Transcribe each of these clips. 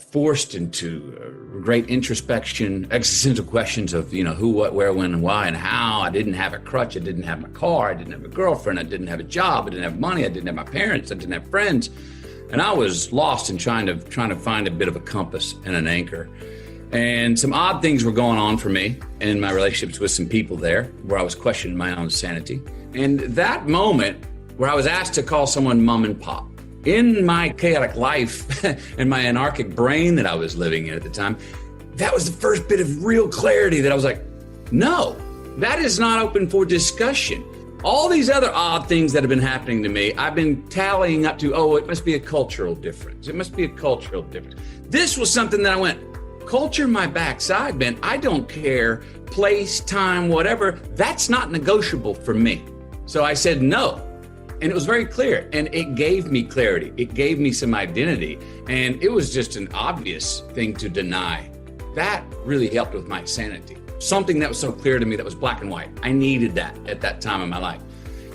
forced into great introspection, existential questions of, who, what, where, when, and why, and how. I didn't have a crutch. I didn't have my car. I didn't have a girlfriend. I didn't have a job. I didn't have money. I didn't have my parents. I didn't have friends. And I was lost in trying to find a bit of a compass and an anchor. And some odd things were going on for me in my relationships with some people there where I was questioning my own sanity. And that moment where I was asked to call someone mom and pop, in my chaotic life and my anarchic brain that I was living in at the time, that was the first bit of real clarity that I was like, no, that is not open for discussion. All these other odd things that have been happening to me, I've been tallying up to, it must be a cultural difference. It must be a cultural difference. This was something that I went, culture my backside, man. I don't care, place, time, whatever. That's not negotiable for me. So I said no. And it was very clear, and it gave me clarity. It gave me some identity, and it was just an obvious thing to deny. That really helped with my sanity. Something that was so clear to me that was black and white. I needed that at that time in my life.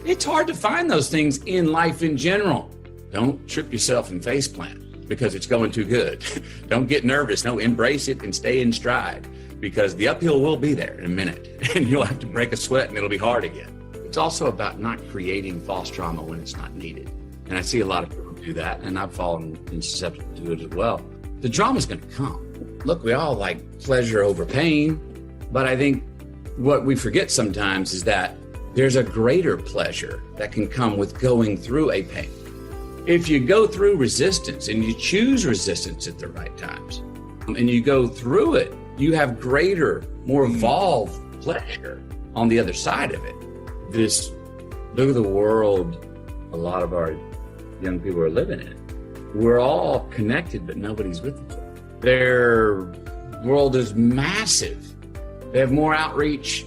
It's hard to find those things in life in general. Don't trip yourself and face plant because it's going too good. Don't get nervous. No, embrace it and stay in stride because the uphill will be there in a minute, and you'll have to break a sweat, and it'll be hard again. It's also about not creating false trauma when it's not needed. And I see a lot of people do that, and I've fallen susceptible to it as well. The drama's going to come. Look, we all like pleasure over pain, but I think what we forget sometimes is that there's a greater pleasure that can come with going through a pain. If you go through resistance and you choose resistance at the right times, and you go through it, you have greater, more evolved pleasure on the other side of it. Look at the world a lot of our young people are living in. We're all connected, but nobody's with each other. Their world is massive. They have more outreach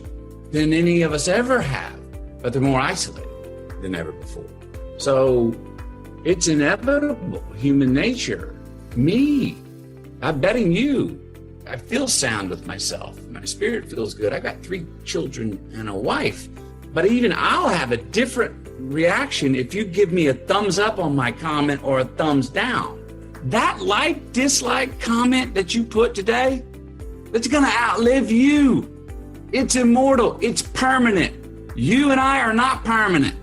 than any of us ever have, but they're more isolated than ever before. So it's inevitable, human nature. Me, I'm betting you, I feel sound with myself. My spirit feels good. I got 3 children and a wife. But even I'll have a different reaction if you give me a thumbs up on my comment or a thumbs down. That like, dislike comment that you put today, that's going to outlive you. It's immortal. It's permanent. You and I are not permanent.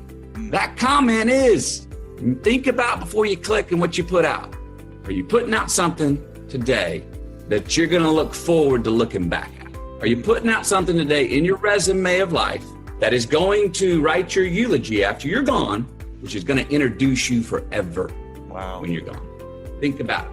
That comment is. Think about before you click and what you put out. Are you putting out something today that you're going to look forward to looking back at? Are you putting out something today in your resume of life that is going to write your eulogy after you're gone, which is going to introduce you forever when you're gone? Think about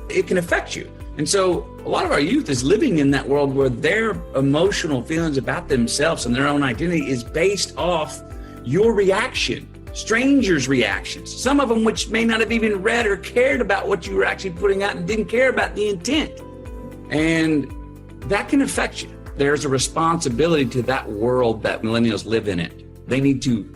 it. It can affect you. And so a lot of our youth is living in that world where their emotional feelings about themselves and their own identity is based off your reaction, strangers' reactions, some of them which may not have even read or cared about what you were actually putting out and didn't care about the intent. And that can affect you. There's a responsibility to that world that millennials live in it. They need to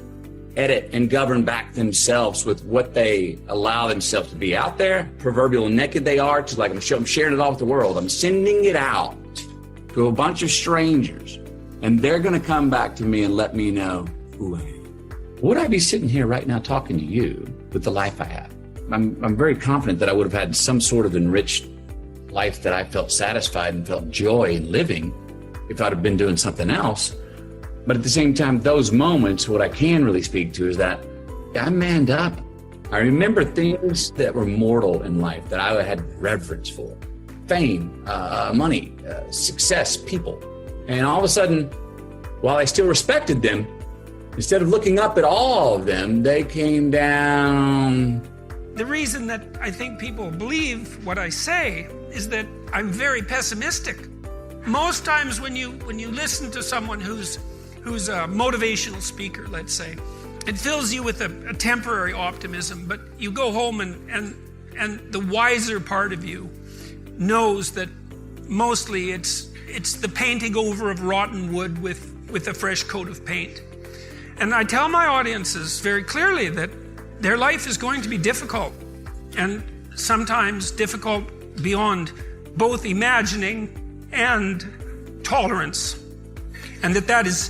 edit and govern back themselves with what they allow themselves to be out there. Proverbial naked they are, to like I'm sharing it all with the world. I'm sending it out to a bunch of strangers, and they're going to come back to me and let me know who I am. Would I be sitting here right now talking to you with the life I have? I'm very confident that I would have had some sort of enriched life that I felt satisfied and felt joy in living if I'd have been doing something else. But at the same time, those moments, what I can really speak to is that I manned up. I remember things that were mortal in life that I had reverence for. Fame, money, success, people. And all of a sudden, while I still respected them, instead of looking up at all of them, they came down. The reason that I think people believe what I say is that I'm very pessimistic. Most times when you listen to someone who's a motivational speaker, let's say, it fills you with a temporary optimism, but you go home and the wiser part of you knows that mostly it's the painting over of rotten wood with a fresh coat of paint. And I tell my audiences very clearly that their life is going to be difficult, and sometimes difficult beyond both imagining and tolerance, and that is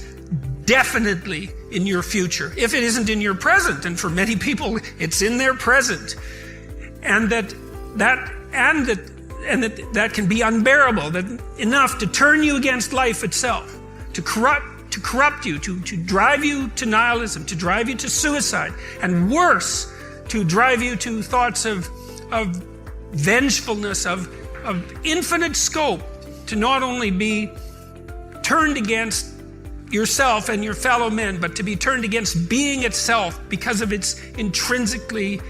definitely in your future. If it isn't in your present, and for many people it's in their present, and that and that can be unbearable, that enough to turn you against life itself, to corrupt you, to drive you to nihilism, to drive you to suicide, and worse, to drive you to thoughts of vengefulness, of infinite scope, to not only be turned against yourself and your fellow men, but to be turned against being itself because of its intrinsically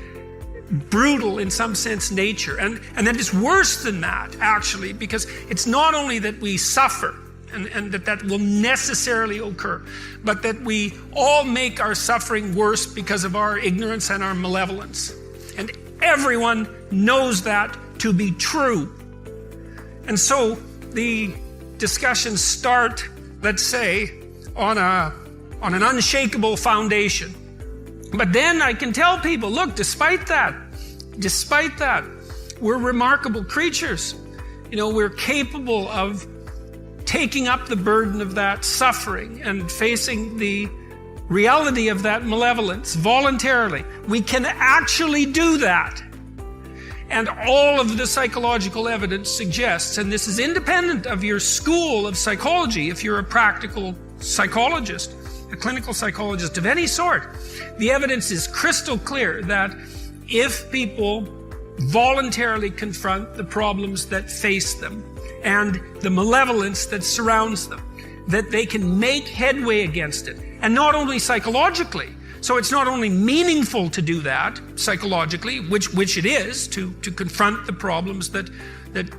brutal, in some sense, nature. And that is worse than that, actually, because it's not only that we suffer, and that will necessarily occur, but that we all make our suffering worse because of our ignorance and our malevolence. And everyone knows that to be true. And so the discussions start, let's say, on an unshakable foundation. But then I can tell people, look, despite that, we're remarkable creatures. We're capable of taking up the burden of that suffering and facing the reality of that malevolence voluntarily. We can actually do that. And all of the psychological evidence suggests, and this is independent of your school of psychology, if you're a practical psychologist, a clinical psychologist of any sort, the evidence is crystal clear that if people voluntarily confront the problems that face them and the malevolence that surrounds them, that they can make headway against it. And not only psychologically. So it's not only meaningful to do that psychologically, which it is, to confront the problems that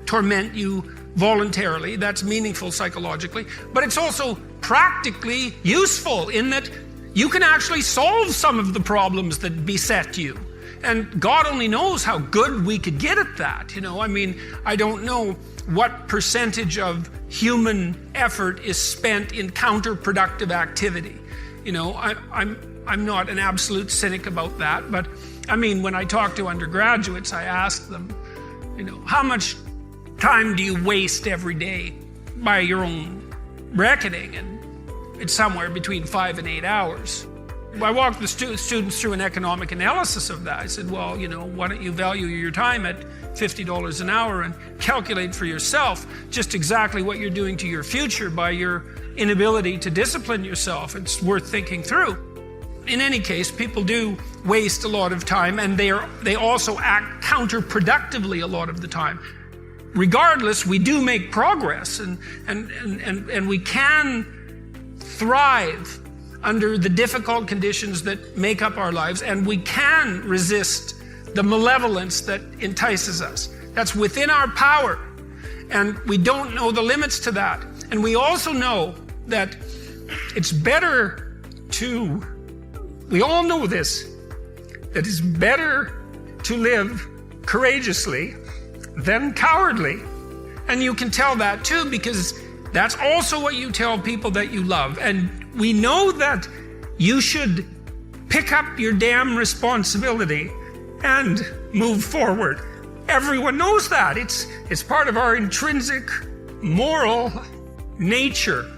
torment you voluntarily. That's meaningful psychologically. But it's also practically useful in that you can actually solve some of the problems that beset you. And God only knows how good we could get at that. I don't know what percentage of human effort is spent in counterproductive activity. I'm not an absolute cynic about that, but when I talk to undergraduates, I ask them, how much time do you waste every day by your own reckoning? And it's somewhere between 5 and 8 hours. I walked the students through an economic analysis of that. I said, well, why don't you value your time at $50 an hour and calculate for yourself just exactly what you're doing to your future by your inability to discipline yourself. It's worth thinking through. In any case, people do waste a lot of time, and they also act counterproductively a lot of the time. Regardless, we do make progress, and we can thrive under the difficult conditions that make up our lives, and we can resist the malevolence that entices us. That's within our power, and we don't know the limits to that. And we also know that it's better to, we all know this, that it's better to live courageously than cowardly. And you can tell that too, because that's also what you tell people that you love. And we know that you should pick up your damn responsibility and move forward. Everyone knows that. It's part of our intrinsic moral nature.